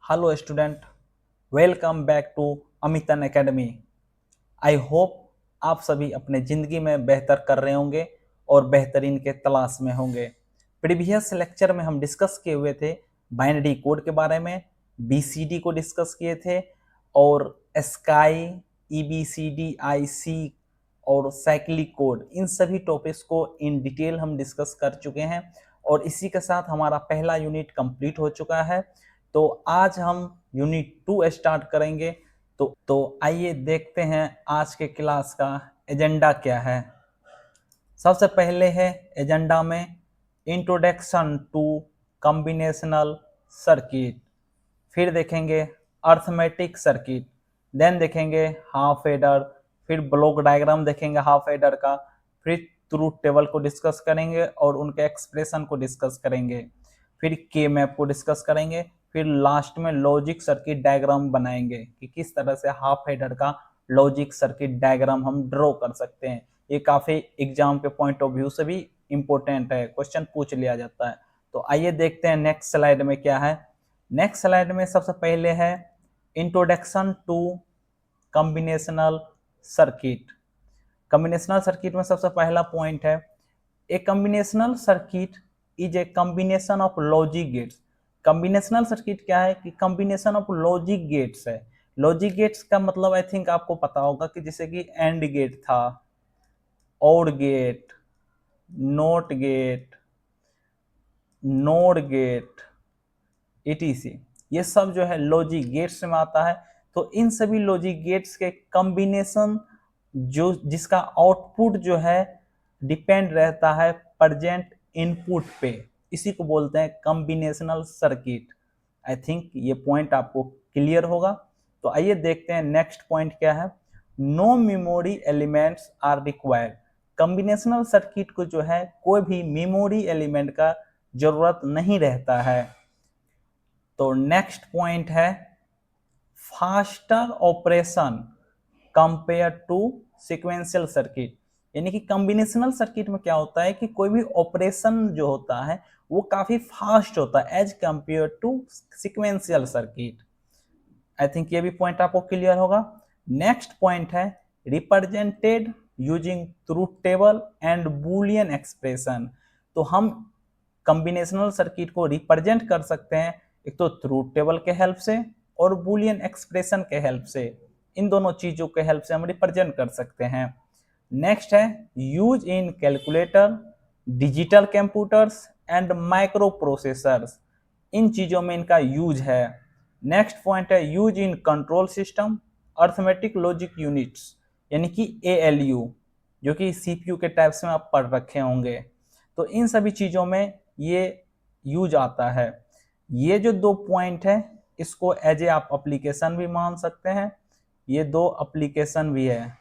Hello student, welcome back to Amitan academy. I hope आप सभी अपने ज़िंदगी में बेहतर कर रहे होंगे और बेहतरीन के तलाश में होंगे। प्रीवियस लेक्चर में हम डिस्कस किए हुए थे बाइनरी कोड के बारे में, बीसीडी को डिस्कस किए थे और स्काई, ईबीसीडी, आईसी और साइक्लिक कोड, इन सभी टॉपिक्स को इन डिटेल हम डिस्कस कर चुके हैं और इसी के साथ हमारा पहला यूनिट कंप्लीट हो चुका है। तो आज हम यूनिट 2 स्टार्ट करेंगे। तो आइए देखते हैं आज के क्लास का एजेंडा क्या है। सबसे पहले है एजेंडा में इंट्रोडक्शन टू कॉम्बिनेशनल सर्किट, फिर देखेंगे अर्थमेटिक सर्किट, देन देखेंगे हाफ एडर, फिर ब्लॉक डायग्राम देखेंगे हाफ एडर का, फिर ट्रूथ टेबल को डिस्कस करेंगे और उनके एक्सप्रेशन को डिस्कस करेंगे, फिर के मैप को डिस्कस करेंगे, फिर लास्ट में लॉजिक सर्किट डायग्राम बनाएंगे कि किस तरह से हाफ एडर का लॉजिक सर्किट डायग्राम हम ड्रॉ कर सकते हैं। ये काफी एग्जाम के पॉइंट ऑफ व्यू से भी इंपॉर्टेंट है, क्वेश्चन पूछ लिया जाता है। तो आइए देखते हैं नेक्स्ट स्लाइड में क्या है। नेक्स्ट स्लाइड में सबसे पहले है introduction to combinational circuit. Combinational circuit में सबसे पहला पॉइंट है A combinational circuit is a combination of logic gates. Combinational circuit क्या है कि कॉम्बिनेशन ऑफ लॉजिक गेट्स है। लॉजिक गेट्स का मतलब आई थिंक आपको पता होगा कि जैसे कि एंड गेट था, OR gate, NOT gate, NOR gate, etc, ये सब जो है लॉजिक गेट्स में आता है। तो इन सभी लॉजिक गेट्स के कॉम्बिनेशन जो जिसका आउटपुट जो है डिपेंड रहता है प्रेजेंट इनपुट पे, इसी को बोलते हैं कॉम्बिनेशनल सर्किट। आई थिंक ये पॉइंट आपको क्लियर होगा। तो आइए देखते हैं नेक्स्ट पॉइंट क्या है। No memory elements are required. Combinational circuit को जो है कोई भी मेमोरी एलिमेंट का जरूरत नहीं रहता है। तो नेक्स्ट पॉइंट है faster operation compare to sequential circuit. यानी कि कॉम्बिनेशनल सर्किट में क्या होता है कि कोई भी ऑपरेशन जो होता है वो काफी फास्ट होता है as compare to sequential circuit. I think ये भी पॉइंट आपको क्लियर होगा। नेक्स्ट पॉइंट है represented using truth table and Boolean expression. तो हम कॉम्बिनेशनल सर्किट को रिप्रेजेंट कर सकते हैं एक तो ट्रूथ टेबल के हेल्प से और बूलियन एक्सप्रेशन के हेल्प से। इन दोनों चीजों के हेल्प से हम रिप्रेजेंट कर सकते हैं। नेक्स्ट है use in calculator, digital computers and microprocessors. इन चीजों में इनका यूज है। नेक्स्ट पॉइंट है use in control system, arithmetic logic units, यानी कि ALU, जो कि CPU के टाइप्स में आप पढ़ रखे होंगे। तो इन सभी चीजों में ये यूज आता है। ये जो दो पॉइंट है इसको एज ए आप एप्लीकेशन भी मान सकते हैं। ये दो एप्लीकेशन भी है,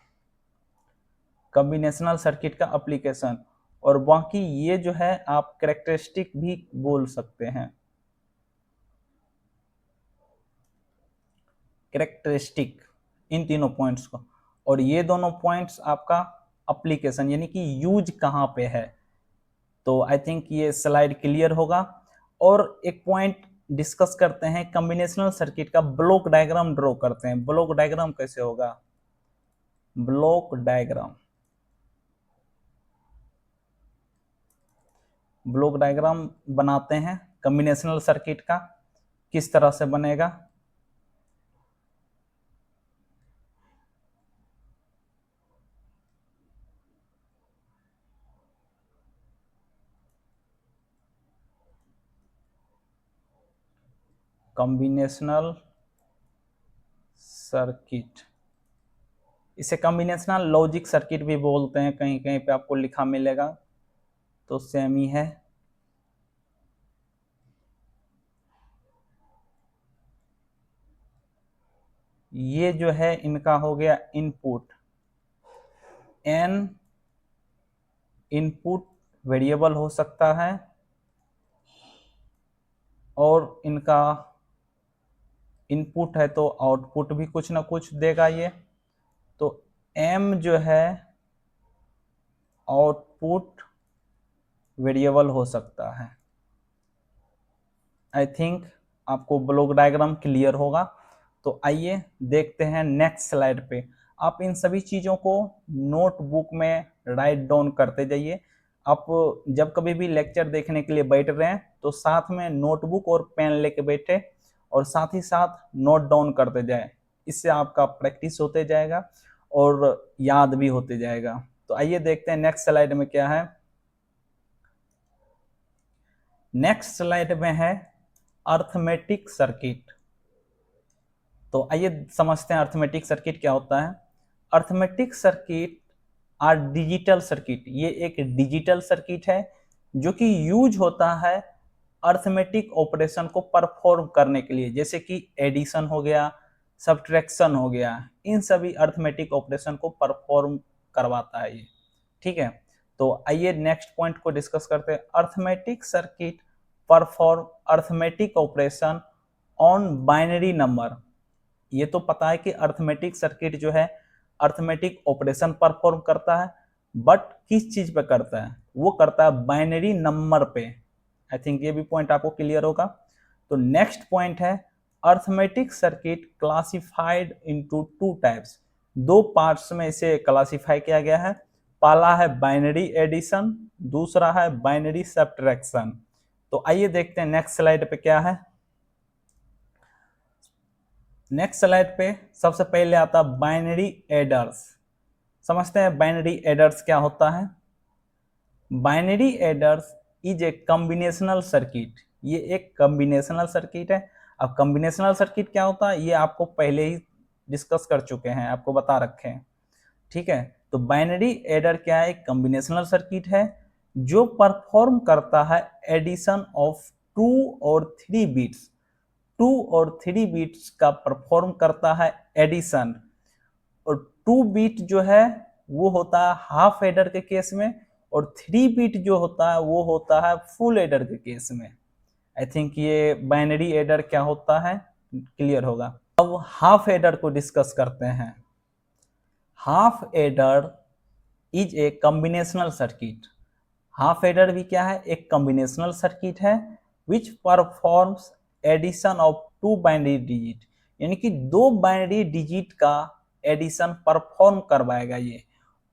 कॉम्बिनेशनल सर्किट का एप्लीकेशन, और बाकी ये जो है आप कैरेक्टरिस्टिक भी बोल सकते हैं, कैरेक्टरिस्टिक, इन तीनों पॉइंट्स को। और ये दोनों पॉइंट्स आपका एप्लीकेशन यानी कि यूज कहाँ पे है। तो आई थिंक ये स्लाइड क्लियर होगा। और एक पॉइंट डिस्कस करते हैं, कॉम्बिनेशनल सर्किट का ब्लॉक डायग्राम ड्रॉ करते हैं। ब्लॉक डायग्राम कैसे होगा? ब्लॉक डायग्राम, ब्लॉक डायग्राम बनाते हैं कॉम्बिनेशनल सर्किट का, किस तरह से बनेगा। कॉम्बिनेशनल सर्किट, इसे कॉम्बिनेशनल लॉजिक सर्किट भी बोलते हैं, कहीं कहीं पे आपको लिखा मिलेगा, तो सेम ही है। ये जो है इनका हो गया इनपुट, n इनपुट वेरिएबल हो सकता है और इनका इनपुट है तो आउटपुट भी कुछ ना कुछ देगा ये। तो m जो है आउटपुट वेरिएबल हो सकता है। आई थिंक आपको ब्लॉक डायग्राम क्लियर होगा। तो आइए देखते हैं नेक्स्ट स्लाइड पे। आप इन सभी चीज़ों को नोटबुक में राइट डाउन करते जाइए। आप जब कभी भी लेक्चर देखने के लिए बैठ रहे हैं तो साथ में नोटबुक और पेन लेके बैठे और साथ ही साथ नोट डाउन करते जाए। इससे आपका प्रैक्टिस होते जाएगा और याद भी होते जाएगा। तो आइए देखते हैं नेक्स्ट स्लाइड में क्या है। नेक्स्ट स्लाइड में है अर्थमेटिक सर्किट। तो आइए समझते हैं अर्थमेटिक सर्किट क्या होता है। Arithmetic circuit or digital circuit. ये एक डिजिटल सर्किट है जो कि यूज होता है अर्थमेटिक ऑपरेशन को परफॉर्म करने के लिए, जैसे कि एडिशन हो गया, सब्ट्रैक्शन हो गया, इन सभी अर्थमेटिक ऑपरेशन को परफॉर्म करवाता है ये। ठीक है, तो आइए नेक्स्ट पॉइंट को डिस्कस करते हैं। Arithmetic circuit perform arithmetic operation on binary number. ये तो पता है कि अर्थमेटिक सर्किट जो है अर्थमेटिक ऑपरेशन परफॉर्म करता है, बट किस चीज पे करता है? वो करता है बाइनरी नंबर पे। आई थिंक ये भी पॉइंट आपको क्लियर होगा। तो नेक्स्ट पॉइंट है arithmetic circuit classified into two types. दो पार्ट्स में इसे क्लासिफाई किया गया है। पहला है बाइनरी एडिशन, दूसरा है बाइनरी सब्ट्रैक्शन। तो आइए देखते हैं नेक्स्ट स्लाइड पे क्या है। नेक्स्ट स्लाइड पे सबसे पहले आता है बाइनरी एडर्स। समझते हैं बाइनरी एडर्स क्या होता है। Binary aiders is a combinational circuit. ये एक कॉम्बिनेशनल सर्किट है। अब कॉम्बिनेशनल सर्किट क्या होता है ये आपको पहले ही डिस्कस कर चुके हैं, आपको बता रखे हैं। ठीक है, तो बाइनरी एडर क्या है? एक कॉम्बिनेशनल सर्किट है जो परफॉर्म करता है एडिशन ऑफ 2 और 3 बिट्स। 2 और 3 बिट्स का परफॉर्म करता है एडिशन। और 2 बिट जो है वो होता है हाफ एडर के केस में, और 3 बिट जो होता है वो होता है फुल एडर के केस में। आई थिंक ये बाइनरी एडर क्या होता है क्लियर होगा। अब हाफ एडर को डिस्कस करते हैं। Half adder is a combinational circuit. Half adder भी क्या है? एक कॉम्बिनेशनल सर्किट है which performs addition of 2 binary digit. यानी कि 2 बाइनरी डिजिट का एडिशन परफॉर्म करवाएगा ये,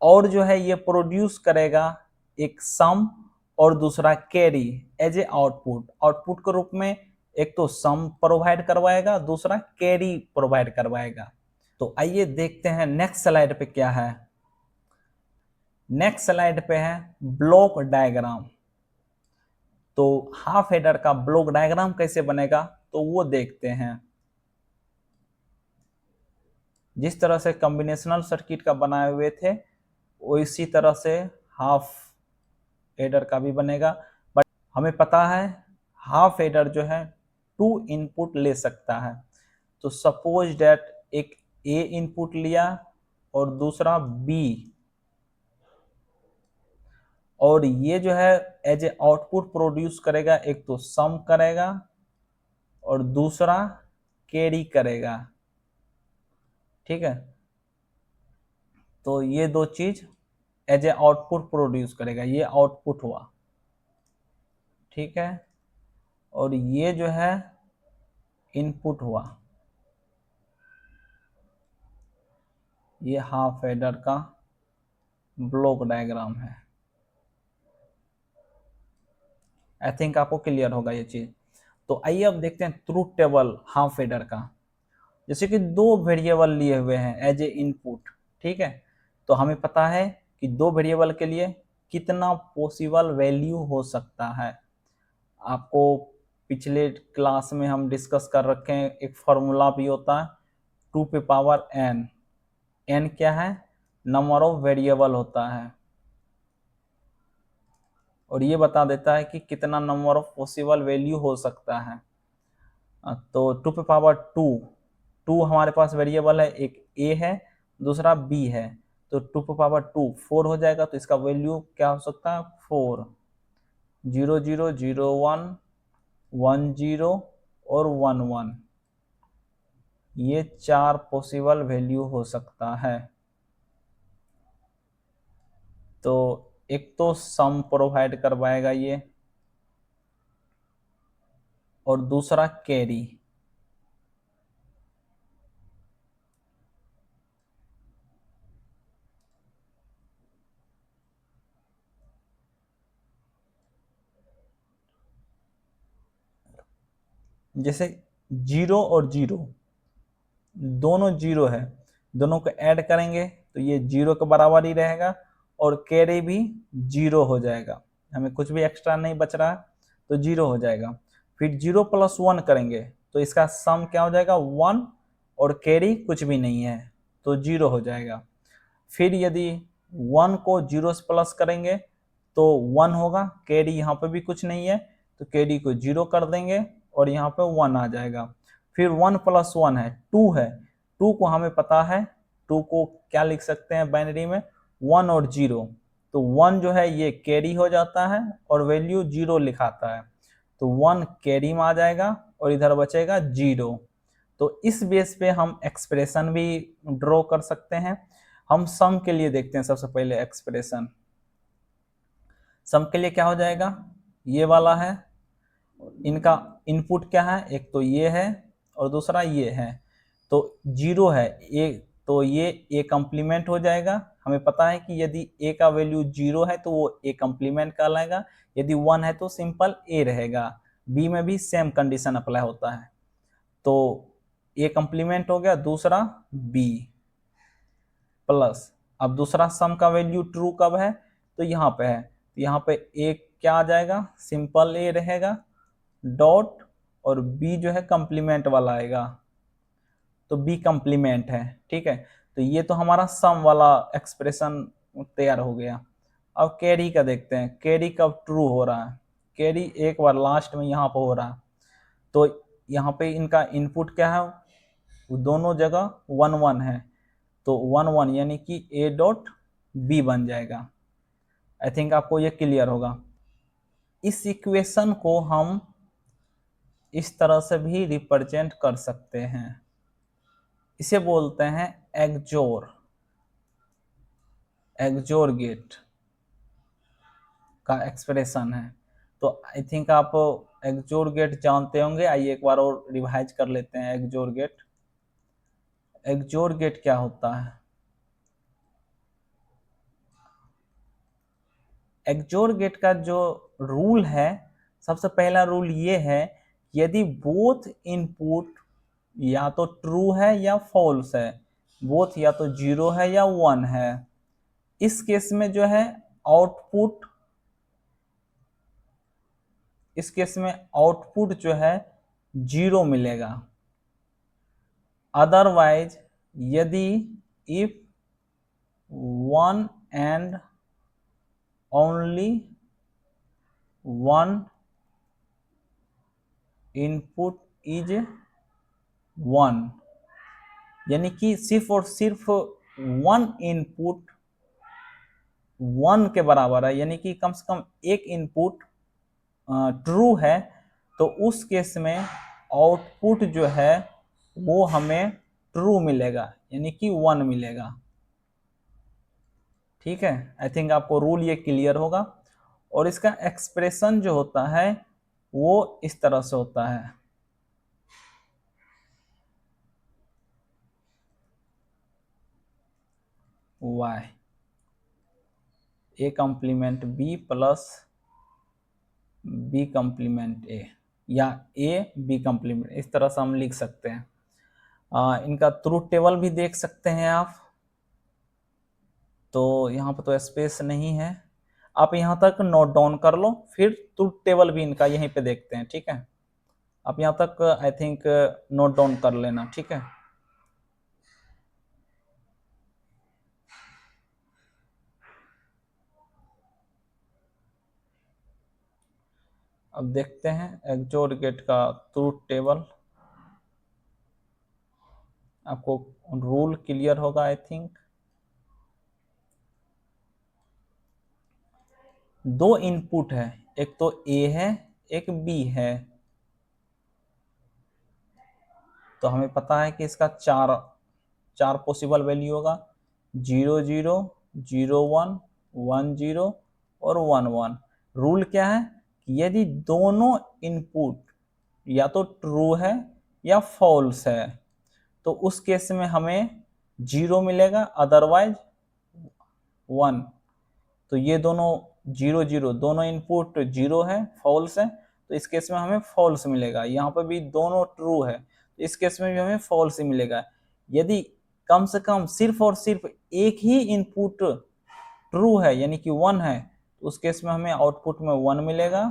और जो है ये प्रोड्यूस करेगा एक सम और दूसरा carry as a output. Output के रूप में एक तो सम प्रोवाइड करवाएगा, दूसरा कैरी प्रोवाइड करवाएगा। तो आइए देखते हैं नेक्स्ट स्लाइड पे क्या है। नेक्स्ट स्लाइड पे है ब्लॉक डायग्राम। तो हाफ एडर का ब्लॉक डायग्राम कैसे बनेगा तो वो देखते हैं। जिस तरह से कॉम्बिनेशनल सर्किट का बनाए हुए थे वो इसी तरह से हाफ एडर का भी बनेगा। बट हमें पता है हाफ एडर जो है 2 इनपुट ले सकता है। तो सपोज डेट एक ए इनपुट लिया और दूसरा बी, और ये जो है एज ए आउटपुट प्रोड्यूस करेगा, एक तो सम करेगा और दूसरा कैरी करेगा। ठीक है, तो ये दो चीज एज ए आउटपुट प्रोड्यूस करेगा, ये आउटपुट हुआ। ठीक है, और ये जो है इनपुट हुआ। ये हाफ एडर का ब्लॉक डायग्राम है। आई थिंक आपको क्लियर होगा ये चीज। तो आइए अब देखते हैं ट्रूथ टेबल हाफ एडर का। जैसे कि 2 वेरिएबल लिए हुए हैं एज ए इनपुट। ठीक है, तो हमें पता है कि 2 वेरिएबल के लिए कितना पॉसिबल वैल्यू हो सकता है। आपको पिछले क्लास में हम डिस्कस कर रखे हैं, एक फॉर्मूला भी होता है 2 पे पावर n। n क्या है? नंबर ऑफ वेरिएबल होता है, और ये बता देता है कि कितना नंबर ऑफ पॉसिबल वैल्यू हो सकता है। तो 2 पे पावर 2, 2 हमारे पास वेरिएबल है, एक a है दूसरा b है। तो 2 पे पावर 2 4 हो जाएगा। तो इसका वैल्यू क्या हो सकता है? 4, 0 0 0 1 1 0 और 1 1। ये 4 पॉसिबल वैल्यू हो सकता है। तो एक तो सम प्रोवाइड करवाएगा ये, और दूसरा कैरी। जैसे 0 और 0 दोनों 0 है, दोनों को ऐड करेंगे तो ये 0 के बराबर ही रहेगा और कैरी भी 0 हो जाएगा, हमें कुछ भी एक्स्ट्रा नहीं बच रहा है तो 0 हो जाएगा। फिर 0 प्लस 1 करेंगे तो इसका सम क्या हो जाएगा 1 और कैरी कुछ भी नहीं है तो 0 हो जाएगा। फिर यदि 1 को 0 से प्लस करेंगे तो 1 होगा, कैरी यहाँ पे भी कुछ नहीं है तो कैरी को 0 कर देंगे और यहाँ पे 1 आ जाएगा। फिर 1 प्लस 1 है 2 है, 2 को हमें पता है, 2 को क्या लिख सकते हैं बाइनरी में 1 और 0, तो 1 जो है ये कैरी हो जाता है और वैल्यू 0 लिखाता है तो 1 कैरी में आ जाएगा और इधर बचेगा 0। तो इस बेस पे हम एक्सप्रेशन भी ड्रॉ कर सकते हैं। हम सम के लिए देखते हैं सबसे पहले एक्सप्रेशन। सम के लिए क्या हो जाएगा, ये वाला है, इनका इनपुट क्या है, एक तो ये है और दूसरा ये है, तो 0 है ये, तो ये ए कम्प्लीमेंट हो जाएगा। हमें पता है कि यदि ए का वैल्यू 0 है तो वो ए कम्प्लीमेंट कहलाएगा, यदि 1 है तो सिंपल ए रहेगा। बी में भी सेम कंडीशन अप्लाई होता है, तो ए कम्प्लीमेंट हो गया, दूसरा बी प्लस। अब दूसरा सम का वैल्यू ट्रू कब है तो यहाँ पे है, तो यहाँ पे ए क्या आ जाएगा, सिंपल ए रहेगा डॉट और बी जो है कंप्लीमेंट वाला आएगा तो बी कंप्लीमेंट है। ठीक है, तो ये तो हमारा सम वाला एक्सप्रेशन तैयार हो गया। अब कैरी का देखते हैं, कैरी कब ट्रू हो रहा है, कैरी एक बार लास्ट में यहाँ पर हो रहा है, तो यहाँ पे इनका इनपुट क्या है, दोनों जगह 1 1 है तो 1 1 यानी कि ए डॉट बी बन जाएगा। आई थिंक आपको ये क्लियर होगा। इस इक्वेशन को हम इस तरह से भी रिप्रेजेंट कर सकते हैं, इसे बोलते हैं एक्सोर, एक्सोर गेट का एक्सप्रेशन है। तो आई थिंक आप एक्सोर गेट जानते होंगे, आइए एक बार और रिवाइज कर लेते हैं एक्सोर गेट। एक्सोर गेट क्या होता है, एक्सोर गेट का जो रूल है, सबसे पहला रूल ये है यदि बोथ इनपुट या तो ट्रू है या फॉल्स है, बोथ या तो 0 है या 1 है, इस केस में जो है आउटपुट, इस केस में आउटपुट जो है 0 मिलेगा। अदरवाइज यदि if 1 and only 1 input is 1, यानी कि सिर्फ और सिर्फ 1 इनपुट 1 के बराबर है, यानी कि कम से कम एक इनपुट ट्रू है, तो उस केस में आउटपुट जो है वो हमें ट्रू मिलेगा, यानी कि 1 मिलेगा। ठीक है, आई थिंक आपको रूल ये क्लियर होगा। और इसका एक्सप्रेशन जो होता है वो इस तरह से होता है, y A complement B plus B complement A, या ए बी कम्प्लीमेंट, इस तरह से हम लिख सकते हैं। इनका ट्रूथ टेबल भी देख सकते हैं आप, तो यहाँ पर तो स्पेस नहीं है, आप यहाँ तक नोट डाउन कर लो, फिर ट्रूथ टेबल भी इनका यहीं पे देखते हैं। ठीक है, आप यहाँ तक आई थिंक नोट डाउन कर लेना। ठीक है, अब देखते हैं एक्सोर गेट का ट्रूथ टेबल, आपको रूल क्लियर होगा आई थिंक। दो इनपुट है, एक तो ए है एक बी है, तो हमें पता है कि इसका चार पॉसिबल वैल्यू होगा, 0 0 0 1 1 0 और 1 1। रूल क्या है कि यदि दोनों इनपुट या तो ट्रू है या फॉल्स है, तो उस केस में हमें 0 मिलेगा, अदरवाइज 1। तो ये दोनों 0 0 दोनों इनपुट 0 है, फॉल्स है, तो इस केस में हमें फॉल्स मिलेगा। यहाँ पर भी दोनों ट्रू है, तो इस केस में भी हमें फॉल्स ही मिलेगा। यदि कम से कम सिर्फ और सिर्फ एक ही इनपुट ट्रू है यानी कि 1 है, तो उस केस में हमें आउटपुट में 1 मिलेगा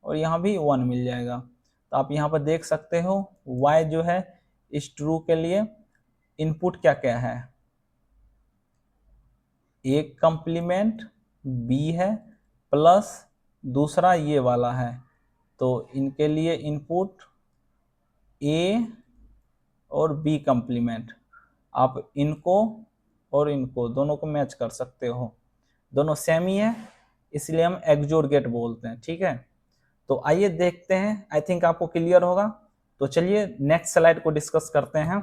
और यहाँ भी 1 मिल जाएगा। तो आप यहाँ पर देख सकते हो y जो है इस ट्रू के लिए इनपुट क्या क्या है, ए कंप्लीमेंट बी है प्लस दूसरा ये वाला है, तो इनके लिए इनपुट ए और बी कंप्लीमेंट। आप इनको और इनको दोनों को मैच कर सकते हो, दोनों सेम ही है, इसलिए हम एक्सोर गेट बोलते हैं। ठीक है, तो आइए देखते हैं, आई थिंक आपको क्लियर होगा। तो चलिए नेक्स्ट स्लाइड को डिस्कस करते हैं।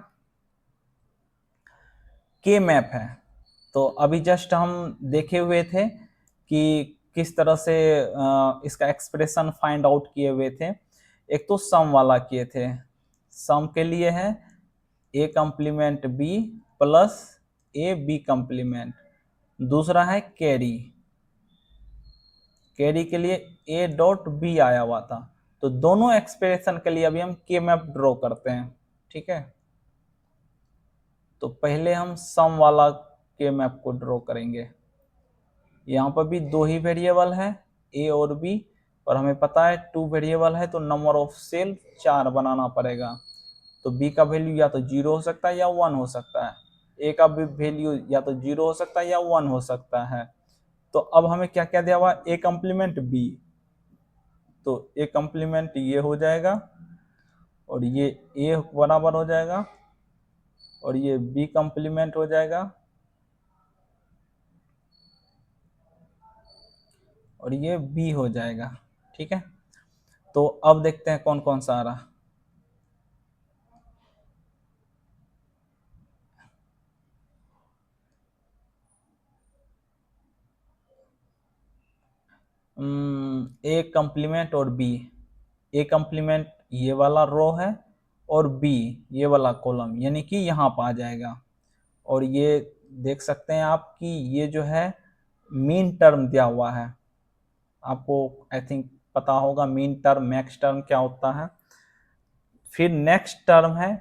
के मैप है, तो अभी जस्ट हम देखे हुए थे कि किस तरह से इसका एक्सप्रेशन फाइंड आउट किए हुए थे। एक तो सम वाला किए थे, सम के लिए है A complement B plus A B complement. दूसरा है कैरी, कैरी के लिए ए डॉट बी आया हुआ था। तो दोनों एक्सप्रेशन के लिए अभी हम के मैप ड्रॉ करते हैं। ठीक है, तो पहले हम सम वाला के मैप को ड्रॉ करेंगे। यहाँ पर भी दो ही वेरिएबल है ए और बी, और हमें पता है 2 वेरिएबल है तो नंबर ऑफ सेल 4 बनाना पड़ेगा। तो बी का वैल्यू या तो 0 हो सकता है या 1 हो सकता है, ए का भी वैल्यू या तो 0 हो सकता है या 1 हो सकता है। तो अब हमें क्या क्या दिया हुआ, ए कंप्लीमेंट बी, तो ए कंप्लीमेंट ये हो जाएगा और ये ए बराबर हो जाएगा और ये बी कंप्लीमेंट हो जाएगा और ये बी हो जाएगा। ठीक है, तो अब देखते हैं कौन कौन सा आ रहा। ए कंप्लीमेंट और बी, ए कंप्लीमेंट ये वाला रो है और बी ये वाला कॉलम, यानी कि यहाँ पर आ जाएगा। और ये देख सकते हैं आप कि ये जो है मीन टर्म दिया हुआ है, आपको आई थिंक पता होगा मीन टर्म मैक्स टर्म क्या होता है। फिर नेक्स्ट टर्म है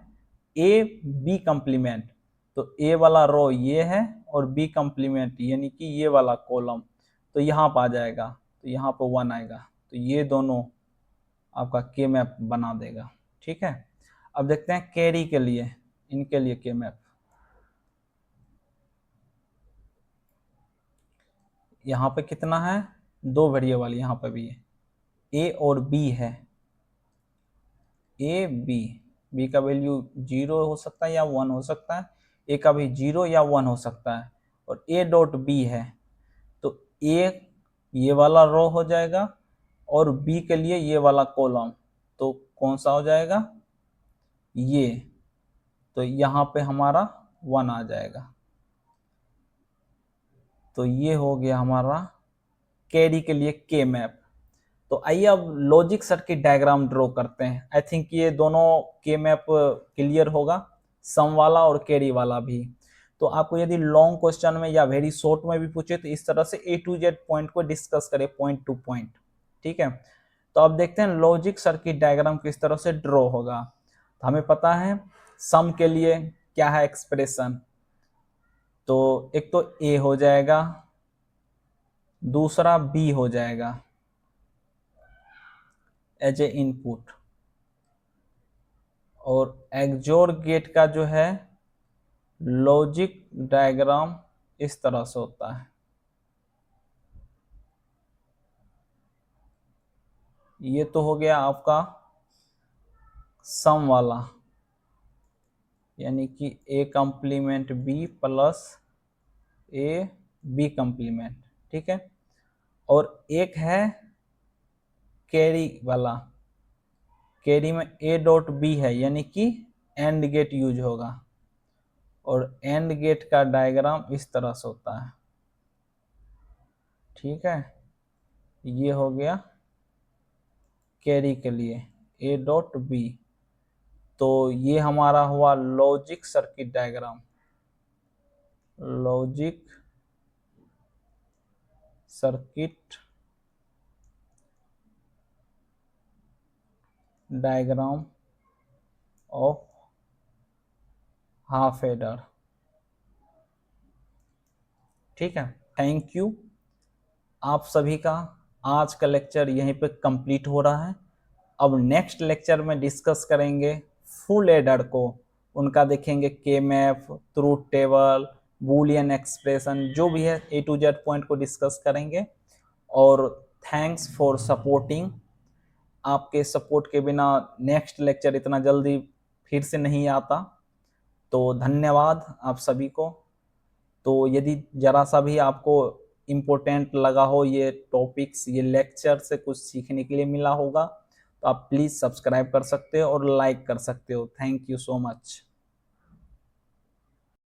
ए बी कंप्लीमेंट, तो ए वाला रो ये है और बी कंप्लीमेंट यानी कि ये वाला कॉलम, तो यहाँ पर आ जाएगा, तो यहाँ पर 1 आएगा, तो ये दोनों आपका के मैप बना देगा। ठीक है, अब देखते हैं कैरी के लिए, इनके लिए के मैप। यहाँ पे कितना है, 2 वेरिएबल यहाँ पे भी है, ए और बी है, ए बी, बी का वैल्यू 0 हो सकता है या 1 हो सकता है, ए का भी 0 या 1 हो सकता है, और ए डॉट बी है, तो ए ये वाला रो हो जाएगा और बी के लिए ये वाला कॉलम, तो कौन सा हो जाएगा ये, तो यहाँ पे हमारा 1 आ जाएगा। तो ये हो गया हमारा कैरी के लिए के मैप। तो आइए अब लॉजिक सर्किट डायग्राम ड्रॉ करते हैं। आई थिंक ये दोनों के मैप क्लियर होगा, सम वाला और कैरी वाला भी। तो आपको यदि लॉन्ग क्वेश्चन में या वेरी शॉर्ट में भी पूछे तो इस तरह से ए टू जेड पॉइंट को डिस्कस करें पॉइंट टू पॉइंट। ठीक है, तो अब देखते हैं लॉजिक सर्किट डायग्राम किस तरह से ड्रॉ होगा। तो हमें पता है सम के लिए क्या है एक्सप्रेशन, तो एक तो ए हो जाएगा, दूसरा बी हो जाएगा एज ए इनपुट, और एक्सोर गेट का जो है लॉजिक डायग्राम इस तरह से होता है। ये तो हो गया आपका सम वाला, यानी कि A complement B plus A B complement. ठीक है, और एक है कैरी वाला, कैरी में ए डॉट बी है यानी कि एंड गेट यूज होगा, और एंड गेट का डायग्राम इस तरह से होता है। ठीक है, ये हो गया कैरी के लिए, ए डॉट बी। तो ये हमारा हुआ logic circuit diagram, logic circuit diagram of half adder. ठीक है, थैंक यू। आप सभी का आज का लेक्चर यहीं पे कंप्लीट हो रहा है। अब नेक्स्ट लेक्चर में डिस्कस करेंगे फुल एडर को, उनका देखेंगे के map, truth table, Boolean expression, जो भी है ए टू जेड पॉइंट को डिस्कस करेंगे। और थैंक्स फॉर सपोर्टिंग। आपके सपोर्ट के बिना नेक्स्ट लेक्चर इतना जल्दी फिर से नहीं आता, तो धन्यवाद आप सभी को। तो यदि जरा सा भी आपको इम्पोर्टेंट लगा हो ये टॉपिक्स, ये लेक्चर से कुछ सीखने के लिए मिला होगा, तो आप प्लीज़ सब्सक्राइब कर सकते हो और लाइक कर सकते हो। Thank you so much.